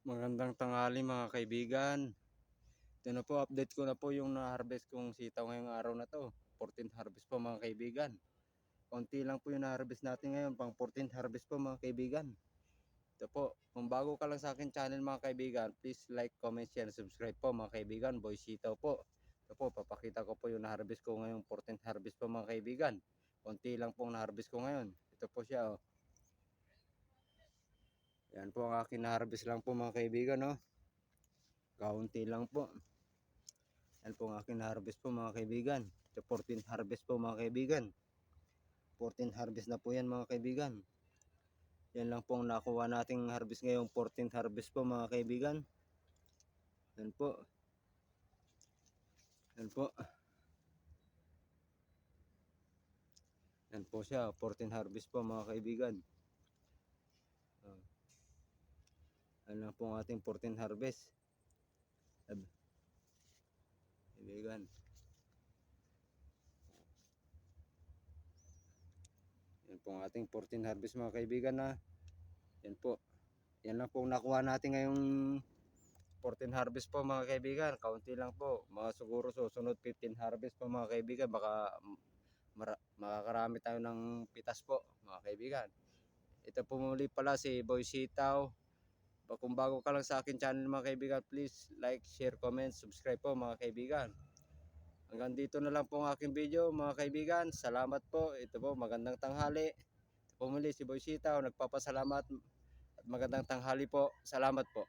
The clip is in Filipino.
Magandang tanghali mga kaibigan. Ito na po, update ko na po yung na-harvest kong sitaw ngayong araw na to. 14th harvest po mga kaibigan. Konti lang po yung na-harvest natin ngayon, pang 14th harvest po mga kaibigan. Ito po, kung bago ka lang sa akin channel mga kaibigan, please like, comment, share, subscribe po mga kaibigan. Boy Sitaw po. Ito po, papakita ko po yung na-harvest ko ngayong 14th harvest po mga kaibigan. Konti lang pong na-harvest ko ngayon. Ito po siya oh. Yan po ang akin na-harvest lang po mga kaibigan oh. Kaunti lang po. Yan po ang aking harvest po mga kaibigan. Ito 14th harvest po mga kaibigan. 14th harvest na po yan mga kaibigan. Yan lang po ang nakuha nating harvest ngayong 14th harvest po mga kaibigan. Yan po. Yan po. Yan po siya. 14th harvest po mga kaibigan. Yan lang po ang ating 14th harvest. Kaibigan. Yan po ang ating 14th harvest mga kaibigan na. Yan po. Yan lang po nakuha natin ngayong 14 harvest po mga kaibigan. Kaunti lang po. Mga siguro susunod 15 harvest po mga kaibigan. Baka makakarami tayo ng pitas po mga kaibigan. Ito po muli pala si Boy Sitaw. Kung bago ka lang sa akin channel mga kaibigan, please like, share, comment, subscribe po mga kaibigan. Hanggang dito na lang po ang aking video mga kaibigan. Salamat po. Ito po, magandang tanghali. Ito po muli si Boy Sitaw. Nagpapasalamat at magandang tanghali po. Salamat po.